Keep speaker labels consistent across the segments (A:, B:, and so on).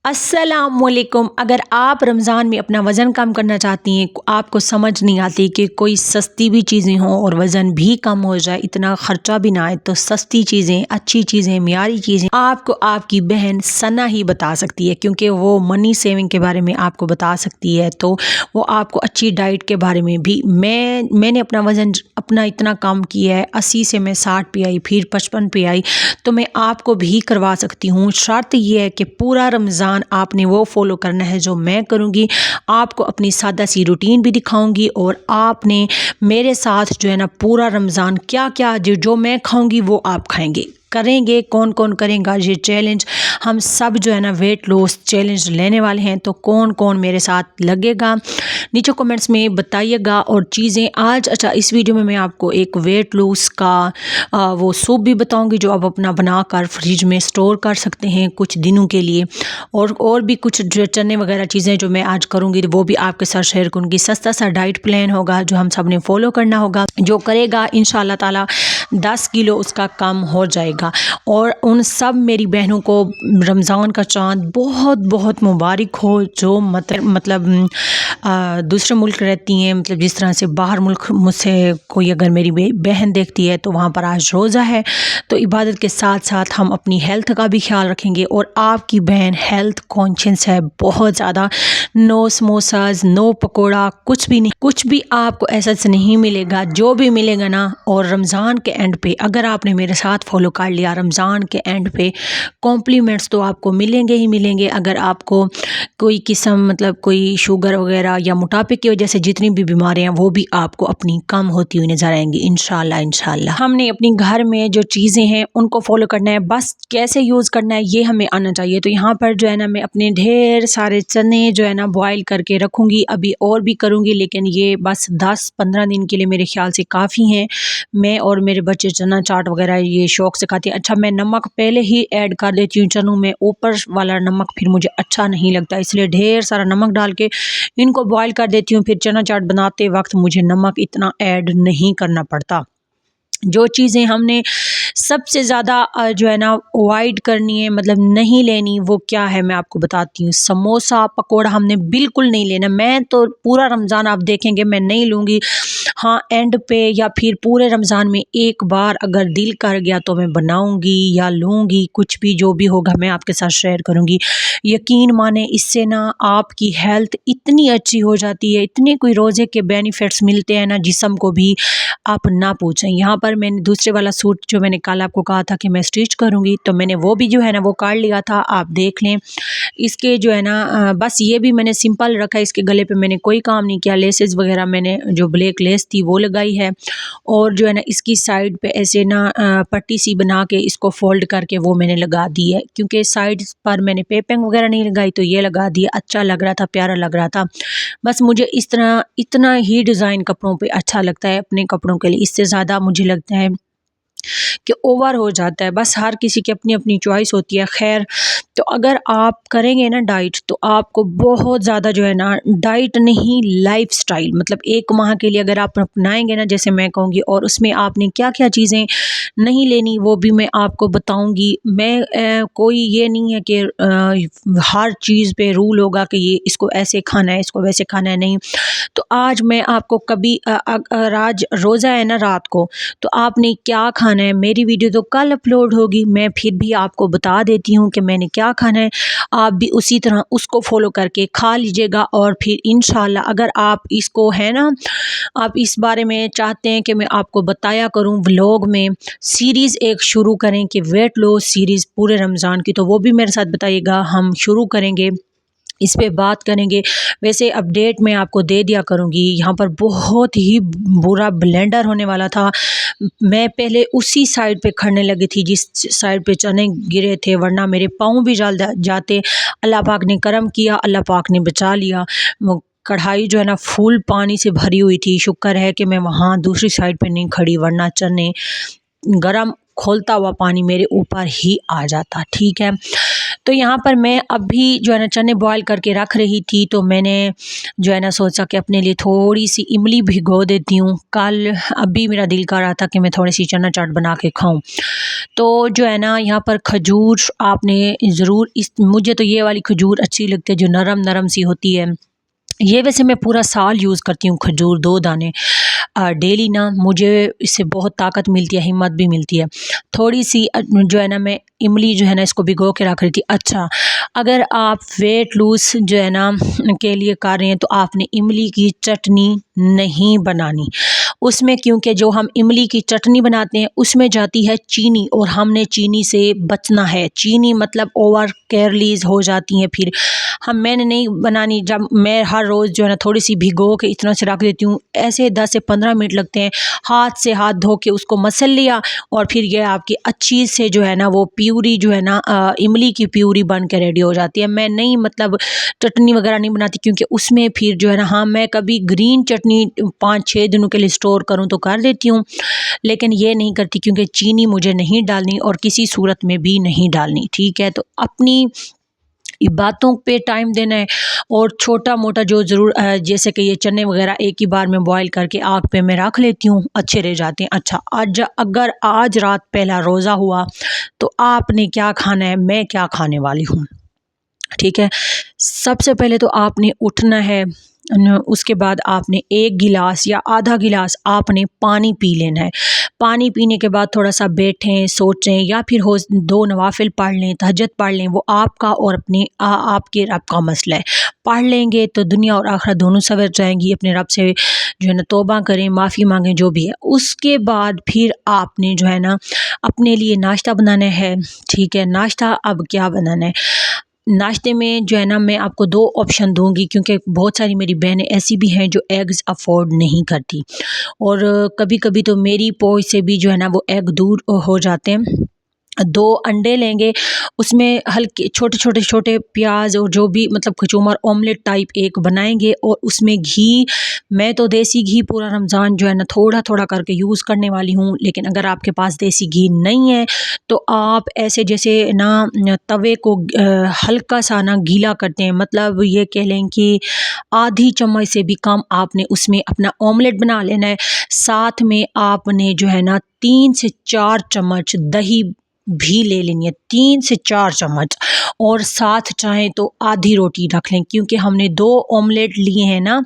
A: अस्सलामुअलैकुम। अगर आप रमज़ान में अपना वज़न कम करना चाहती हैं, आपको समझ नहीं आती कि कोई सस्ती भी चीज़ें हों और वज़न भी कम हो जाए, इतना ख़र्चा भी ना आए, तो सस्ती चीज़ें, अच्छी चीज़ें, मियारी चीज़ें आपको आपकी बहन सना ही बता सकती है, क्योंकि वो मनी सेविंग के बारे में आपको बता सकती है। तो वो आपको अच्छी डाइट के बारे में भी मैंने अपना वज़न अपना इतना कम किया है, 80 से मैं 60 पे आई, फिर 55 पे आई, तो मैं आपको भी करवा सकती हूँ। शर्त ये है कि पूरा रमज़ान आपने वो फॉलो करना है जो मैं करूँगी। आपको अपनी सादा सी रूटीन भी दिखाऊंगी और आपने मेरे साथ जो है ना पूरा रमज़ान क्या क्या जो मैं खाऊंगी वो आप खाएंगे करेंगे। कौन कौन करेगा ये चैलेंज? हम सब जो है ना वेट लॉस चैलेंज लेने वाले हैं, तो कौन कौन मेरे साथ लगेगा नीचे कमेंट्स में बताइएगा। और चीज़ें आज अच्छा इस वीडियो में मैं आपको एक वेट लॉस का वो सूप भी बताऊंगी जो आप अपना बनाकर फ्रिज में स्टोर कर सकते हैं कुछ दिनों के लिए। और भी कुछ जो चने वगैरह चीज़ें जो मैं आज करूंगी वो भी आपके साथ शेयर करूंगी। सस्ता सा डाइट प्लान होगा जो हम सब ने फॉलो करना होगा, जो करेगा इंशाल्लाह ताला 10 किलो उसका कम हो जाएगा। और उन सब मेरी बहनों को रमज़ान का चाँद बहुत बहुत मुबारक हो, जो मतलब दूसरे मुल्क रहती हैं, मतलब जिस तरह से बाहर मुल्क मुझसे कोई अगर मेरी बहन देखती है तो वहाँ पर आज रोज़ा है, तो इबादत के साथ साथ हम अपनी हेल्थ का भी ख्याल रखेंगे। और आपकी बहन हेल्थ कॉन्शियस है बहुत ज़्यादा। नो समोसाज, नो पकोड़ा, कुछ भी नहीं, कुछ भी आपको ऐसा से नहीं मिलेगा। जो भी मिलेगा ना, और रमज़ान के एंड पे अगर आपने मेरे साथ फॉलो कर लिया, रमज़ान के एंड पे कॉम्प्लीमेंट्स तो आपको मिलेंगे ही मिलेंगे। अगर आपको कोई किस्म मतलब कोई शुगर वगैरह या मोटापे की वजह से जितनी भी बीमारियां वो भी आपको अपनी कम होती हुई नजर आएंगी इंशाल्लाह इंशाल्लाह। हमने अपनी घर में जो चीज़ें हैं उनको फॉलो करना है, बस कैसे यूज़ करना है ये हमें आना चाहिए। तो यहाँ पर जो है ना मैं अपने ढेर सारे चने जो है ना बॉयल करके रखूँगी, अभी और भी करूँगी, लेकिन ये बस 10-15 दिन के लिए मेरे ख्याल से काफ़ी हैं। मैं और मेरे बच्चे चना चाट वगैरह ये शौक से खाते हैं। अच्छा, मैं नमक पहले ही ऐड कर देती हूँ चनों में, ऊपर वाला नमक फिर मुझे अच्छा नहीं लगता, इसलिए ढेर सारा नमक डाल के इनको बॉईल कर देती हूँ। फिर चना चाट बनाते वक्त मुझे नमक इतना ऐड नहीं करना पड़ता। जो चीज़ें हमने सबसे ज़्यादा जो है ना अवॉइड करनी है, मतलब नहीं लेनी, वो क्या है मैं आपको बताती हूँ। समोसा पकोड़ा हमने बिल्कुल नहीं लेना। मैं तो पूरा रमज़ान आप देखेंगे मैं नहीं लूँगी। हाँ, एंड पे या फिर पूरे रमज़ान में एक बार अगर दिल कर गया तो मैं बनाऊँगी या लूँगी, कुछ भी जो भी होगा मैं आपके साथ शेयर करूँगी। यकीन माने इससे ना आपकी हेल्थ इतनी अच्छी हो जाती है, इतने कोई रोज़े के बेनिफिट्स मिलते हैं ना जिस्म को भी, आप ना पूछें। यहाँ पर मैंने दूसरे वाला सूट जो मैंने कल आपको कहा था कि मैं स्टिच करूँगी, तो मैंने वो भी जो है ना वो काट लिया था, आप देख लें। इसके जो है ना बस ये भी मैंने सिंपल रखा है, इसके गले पे मैंने कोई काम नहीं किया। लेसेस वगैरह मैंने जो ब्लैक लेस थी वो लगाई है, और जो है ना इसकी साइड पे ऐसे ना पट्टी सी बना के इसको फोल्ड करके वो मैंने लगा दी है, क्योंकि साइड पर मैंने पेपिंग वगैरह नहीं लगाई तो ये लगा दिया। अच्छा लग रहा था, प्यारा लग रहा था। बस मुझे इस तरह इतना ही डिज़ाइन कपड़ों पे अच्छा लगता है अपने कपड़ों के लिए, इससे ज़्यादा मुझे लगता है कि ओवर हो जाता है। बस हर किसी की अपनी अपनी चॉइस होती है। खैर, तो अगर आप करेंगे ना डाइट, तो आपको बहुत ज़्यादा जो है ना, डाइट नहीं लाइफस्टाइल, मतलब 1 माह के लिए अगर आप अपनाएंगे ना जैसे मैं कहूँगी, और उसमें आपने क्या क्या चीज़ें नहीं लेनी वो भी मैं आपको बताऊँगी। मैं कोई ये नहीं है कि हर चीज़ पे रूल होगा कि ये इसको ऐसे खाना है, इसको वैसे खाना है, नहीं। तो आज मैं आपको कभी अगर आज रोज़ा है ना रात को, तो आपने क्या खाना है, मेरी वीडियो तो कल अपलोड होगी, मैं फिर भी आपको बता देती हूँ कि मैंने क्या खाना है। आप भी उसी तरह उसको फॉलो करके खा लीजिएगा, और फिर इंशाल्लाह अगर आप इसको है ना, आप इस बारे में चाहते हैं कि मैं आपको बताया करूँ व्लॉग में, सीरीज़ एक शुरू करें कि वेट लॉस सीरीज़ पूरे रमज़ान की, तो वो भी मेरे साथ बताइएगा, हम शुरू करेंगे, इस पे बात करेंगे। वैसे अपडेट मैं आपको दे दिया करूँगी। यहाँ पर बहुत ही बुरा ब्लेंडर होने वाला था, मैं पहले उसी साइड पे खड़ने लगी थी जिस साइड पे चने गिरे थे, वरना मेरे पाँव भी जल जाते। अल्लाह पाक ने करम किया, अल्लाह पाक ने बचा लिया। वो कढ़ाई जो है ना फुल पानी से भरी हुई थी, शुक्र है कि मैं वहाँ दूसरी साइड पे नहीं खड़ी, वरना चने गरम खोलता हुआ पानी मेरे ऊपर ही आ जाता। ठीक है, तो यहाँ पर मैं अभी जो है ना चने बॉयल करके रख रही थी, तो मैंने जो है ना सोचा कि अपने लिए थोड़ी सी इमली भिगो देती हूँ। कल अभी मेरा दिल कर रहा था कि मैं थोड़ी सी चना चाट बना के खाऊं। तो जो है ना यहाँ पर खजूर आपने ज़रूर, इस मुझे तो ये वाली खजूर अच्छी लगती है जो नरम नरम सी होती है। ये वैसे मैं पूरा साल यूज़ करती हूँ खजूर, 2 दाने डेली ना। मुझे इससे बहुत ताकत मिलती है, हिम्मत भी मिलती है। थोड़ी सी जो है ना मैं इमली जो है ना इसको भिगो के रख रही थी। अच्छा, अगर आप वेट लूज़ जो है ना के लिए कर रहे हैं तो आपने इमली की चटनी नहीं बनानी उसमें, क्योंकि जो हम इमली की चटनी बनाते हैं उसमें जाती है चीनी, और हमने चीनी से बचना है। चीनी मतलब ओवर कैलरीज हो जाती हैं। फिर मैंने नहीं बनानी। जब मैं हर रोज़ जो है ना थोड़ी सी भिगो के इतना से रख देती हूँ, ऐसे 10 से 15 मिनट लगते हैं। हाथ से हाथ धो के उसको मसल लिया, और फिर ये आपकी अच्छी से जो है ना वो प्यूरी जो है ना इमली की प्यूरी बन के रेडी हो जाती है। मैं नहीं मतलब चटनी वगैरह नहीं बनाती, क्योंकि उसमें फिर जो है ना, हाँ मैं कभी ग्रीन चटनी 5-6 दिनों के लिए स्टोर करूँ तो कर देती हूँ, लेकिन ये नहीं करती, क्योंकि चीनी मुझे नहीं डालनी और किसी सूरत में भी नहीं डालनी। ठीक है, तो अपनी बातों पे टाइम देना है। और छोटा मोटा जो ज़रूर जैसे कि ये चने वगैरह एक ही बार में बॉईल करके आग पे मैं रख लेती हूँ, अच्छे रह जाते हैं। अच्छा, आज अगर आज रात पहला रोज़ा हुआ तो आपने क्या खाना है, मैं क्या खाने वाली हूँ। ठीक है, सबसे पहले तो आपने उठना है, उसके बाद आपने 1 गिलास या आधा गिलास आपने पानी पी लेना है। पानी पीने के बाद थोड़ा सा बैठें, सोचें, या फिर हो 2 नवाफिल पढ़ लें, तहज्जुद पढ़ लें। वो आपका और अपने आपके रब का मसला है। पढ़ लेंगे तो दुनिया और आखिरत दोनों सवर जाएंगी। अपने रब से जो है ना तौबा करें, माफ़ी मांगें, जो भी है। उसके बाद फिर आपने जो है ना अपने लिए नाश्ता बनाना है। ठीक है, नाश्ता अब क्या बनाना है। नाश्ते में जो है ना मैं आपको 2 ऑप्शन दूंगी, क्योंकि बहुत सारी मेरी बहनें ऐसी भी हैं जो एग्स अफोर्ड नहीं करती, और कभी कभी तो मेरी पहुंच से भी जो है ना वो एग दूर हो जाते हैं। 2 अंडे लेंगे, उसमें हल्के छोटे प्याज और जो भी मतलब कचूमर ऑमलेट टाइप एक बनाएंगे, और उसमें घी, मैं तो देसी घी पूरा रमज़ान जो है ना थोड़ा थोड़ा करके यूज़ करने वाली हूँ। लेकिन अगर आपके पास देसी घी नहीं है तो आप ऐसे जैसे ना तवे को हल्का सा ना गीला करते हैं, मतलब ये कह लें कि आधी चम्मच से भी कम आपने उसमें अपना ऑमलेट बना लेना है। साथ में आपने जो है ना 3 से 4 चम्मच दही भी ले लेनी है, 3 से 4 चम्मच। और साथ चाहें तो आधी रोटी रख लें, क्योंकि हमने 2 ऑमलेट लिए हैं ना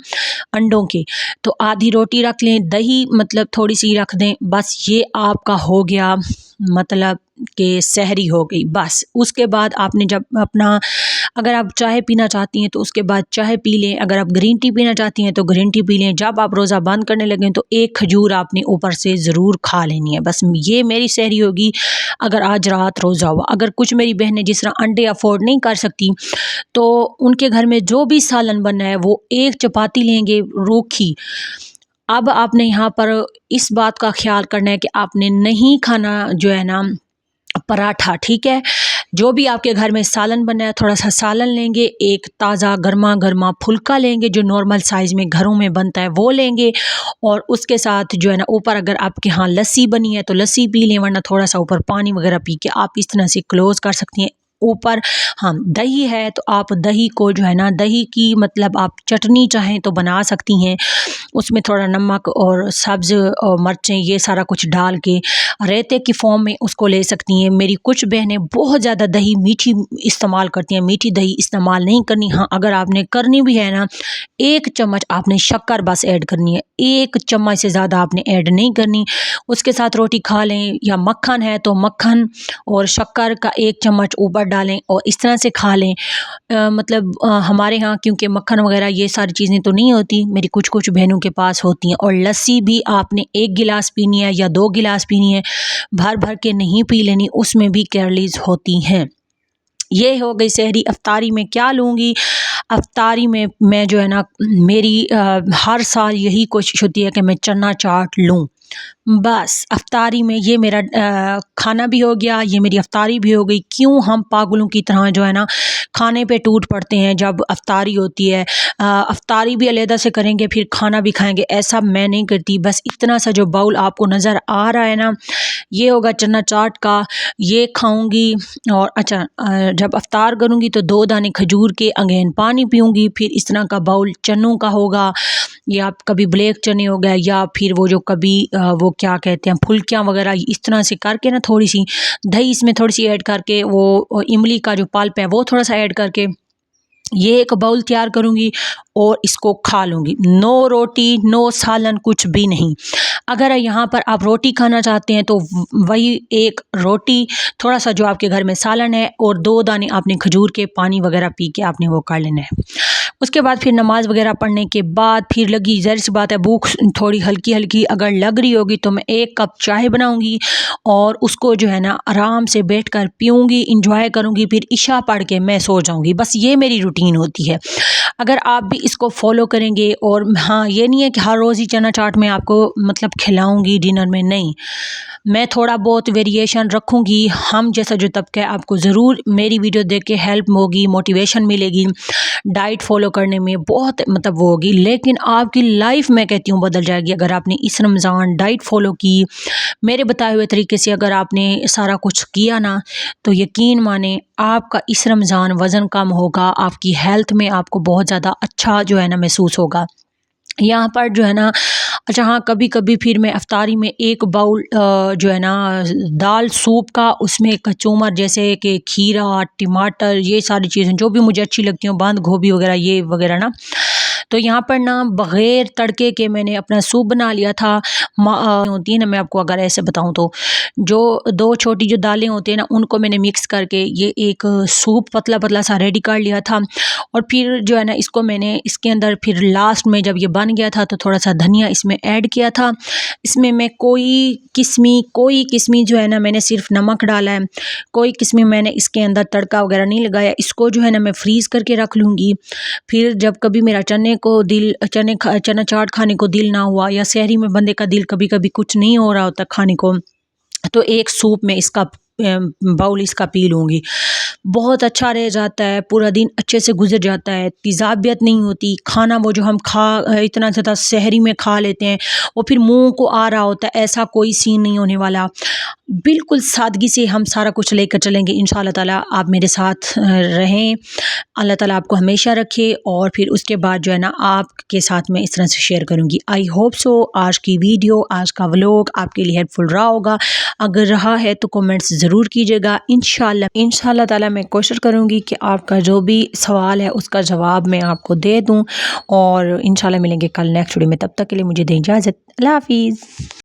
A: अंडों के, तो आधी रोटी रख लें। दही मतलब थोड़ी सी रख दें, बस ये आपका हो गया, मतलब कि सहरी हो गई। बस उसके बाद आपने जब अपना, अगर आप चाय पीना चाहती हैं तो उसके बाद चाय पी लें, अगर आप ग्रीन टी पीना चाहती हैं तो ग्रीन टी पी लें। जब आप रोज़ा बंद करने लगें तो 1 खजूर आपने ऊपर से ज़रूर खा लेनी है। बस ये मेरी सहरी होगी अगर आज रात रोज़ा हुआ। अगर कुछ मेरी बहनें जिस तरह अंडे अफोर्ड नहीं कर सकती, तो उनके घर में जो भी सालन बनना है वो 1 चपाती लेंगे रूखी। अब आपने यहाँ पर इस बात का ख्याल करना है कि आपने नहीं खाना जो है ना पराठा। ठीक है, जो भी आपके घर में सालन बना है, थोड़ा सा सालन लेंगे, एक ताज़ा गर्मा गर्मा फुल्का लेंगे जो नॉर्मल साइज़ में घरों में बनता है वो लेंगे, और उसके साथ जो है ना ऊपर अगर आपके यहाँ लस्सी बनी है तो लस्सी पी लें, वरना थोड़ा सा ऊपर पानी वगैरह पी के आप इस तरह से क्लोज़ कर सकती हैं। ऊपर हाँ दही है तो आप दही को जो है ना, दही की मतलब आप चटनी चाहें तो बना सकती हैं, उसमें थोड़ा नमक और सब्ज़ और मिर्चें ये सारा कुछ डाल के रायते की फॉर्म में उसको ले सकती हैं। मेरी कुछ बहनें बहुत ज़्यादा दही मीठी इस्तेमाल करती हैं, मीठी दही इस्तेमाल नहीं करनी। हाँ अगर आपने करनी भी है ना, 1 चम्मच आपने शक्कर बस ऐड करनी है, 1 चम्मच से ज़्यादा आपने ऐड नहीं करनी। उसके साथ रोटी खा लें, या मक्खन है तो मक्खन और शक्कर का 1 चम्मच ऊपर डालें और इस तरह से खा लें। मतलब हमारे यहाँ क्योंकि मक्खन वगैरह ये सारी चीज़ें तो नहीं होती, मेरी कुछ कुछ बहनों के पास होती हैं। और लस्सी भी आपने 1 गिलास पीनी है या 2 गिलास पीनी है, भर भर के नहीं पी लेनी, उसमें भी कैलोरीज होती हैं। ये हो गई सहरी। अफ्तारी में क्या लूँगी, अफ्तारी में मैं जो है ना मेरी हर साल यही कोशिश होती है कि मैं चना चाट लूँ। बस अफ्तारी में ये मेरा खाना भी हो गया, ये मेरी अफ्तारी भी हो गई। क्यों हम पागलों की तरह जो है ना खाने पे टूट पड़ते हैं जब अफ्तारी होती है। अफ्तारी भी अलहदा से करेंगे फिर खाना भी खाएंगे, ऐसा मैं नहीं करती। बस इतना सा जो बाउल आपको नज़र आ रहा है ना, ये होगा चना चाट का, ये खाऊंगी। और अच्छा, जब अफ्तार करूंगी तो 2 दाने खजूर के, अगेन पानी पीऊंगी। फिर इस तरह का बाउल चनों का होगा, या कभी ब्लैक चने हो गया, या फिर वो जो कभी वो क्या कहते हैं फुल्कियाँ वगैरह, इस तरह से करके ना थोड़ी सी दही इसमें थोड़ी सी ऐड करके, वो इमली का जो पल्प है वो थोड़ा सा ऐड करके ये एक बाउल तैयार करूंगी और इसको खा लूंगी। नो रोटी, नो सालन, कुछ भी नहीं। अगर यहाँ पर आप रोटी खाना चाहते हैं तो वही एक रोटी, थोड़ा सा जो आपके घर में सालन है, और 2 दाने आपने खजूर के पानी वगैरह पी के आपने वो कर लेना है। उसके बाद फिर नमाज वगैरह पढ़ने के बाद फिर लगी, ज़ाहिर सी बात है भूख थोड़ी हल्की हल्की अगर लग रही होगी तो मैं 1 कप चाय बनाऊंगी और उसको जो है ना आराम से बैठकर पीऊंगी, इंजॉय करूंगी, फिर इशा पढ़ के मैं सो जाऊंगी। बस ये मेरी रूटीन होती है। अगर आप भी इसको फॉलो करेंगे, और हाँ, ये नहीं है कि हर रोज़ ही चना चाट में आपको मतलब खिलाऊंगी डिनर में, नहीं, मैं थोड़ा बहुत वेरिएशन रखूंगी। हम जैसा जो तबका है, आपको ज़रूर मेरी वीडियो देख के हेल्प होगी, मोटिवेशन मिलेगी, डाइट फॉलो करने में बहुत मतलब वो होगी। लेकिन आपकी लाइफ मैं कहती हूँ बदल जाएगी अगर आपने इस रमज़ान डाइट फॉलो की। मेरे बताए हुए तरीके से अगर आपने सारा कुछ किया ना, तो यकीन माने आपका इस रमज़ान वज़न कम होगा, आपकी हेल्थ में आपको बहुत ज़्यादा अच्छा जो है ना महसूस होगा। यहाँ पर जो है ना, अच्छा हाँ, कभी कभी फिर मैं अफ्तारी में 1 बाउल जो है ना दाल सूप का, उसमें कचूमर जैसे कि खीरा, टमाटर, ये सारी चीज़ें जो भी मुझे अच्छी लगती हैं, बंद गोभी वगैरह ये वगैरह ना, तो यहाँ पर ना बग़ैर तड़के के मैंने अपना सूप बना लिया था। होती है ना, मैं आपको अगर ऐसे बताऊँ तो जो 2 छोटी जो दालें होती हैं ना, उनको मैंने मिक्स करके ये एक सूप पतला पतला सा रेडी कर लिया था। और फिर जो है ना इसको मैंने इसके अंदर फिर लास्ट में जब ये बन गया था तो थोड़ा सा धनिया इसमें ऐड किया था। इसमें मैं कोई किस्मी जो है ना, मैंने सिर्फ नमक डाला है, कोई किस्मी मैंने इसके अंदर तड़का वगैरह नहीं लगाया। इसको जो है ना मैं फ्रीज़ करके रख लूँगी। फिर जब कभी मेरा चना चाट खाने को दिल ना हुआ, या सहरी में बंदे का दिल कभी कभी कुछ नहीं हो रहा होता खाने को, तो एक सूप में इसका बाउल इसका पी लूँगी। बहुत अच्छा रह जाता है, पूरा दिन अच्छे से गुजर जाता है, तेज़ाबियत नहीं होती। खाना वो जो हम इतना ज़्यादा सहरी में खा लेते हैं, वो फिर मुंह को आ रहा होता है, ऐसा कोई सीन नहीं होने वाला। बिल्कुल सादगी से हम सारा कुछ लेकर चलेंगे इंशाल्लाह ताला। आप मेरे साथ रहें, अल्लाह ताला आपको हमेशा रखे। और फिर उसके बाद जो है ना आपके साथ मैं इस तरह से शेयर करूँगी। आई होप सो आज की वीडियो, आज का व्लॉग आपके लिए हेल्पफुल रहा होगा। अगर रहा है तो कमेंट्स ज़रूर कीजिएगा। इंशाल्लाह ताला मैं कोशिश करूँगी कि आपका जो भी सवाल है उसका जवाब मैं आपको दे दूँ। और इंशाल्लाह मिलेंगे कल नेक्स्ट वीडियो में, तब तक के लिए मुझे दें इजाज़त। अल्लाह हाफ़िज़।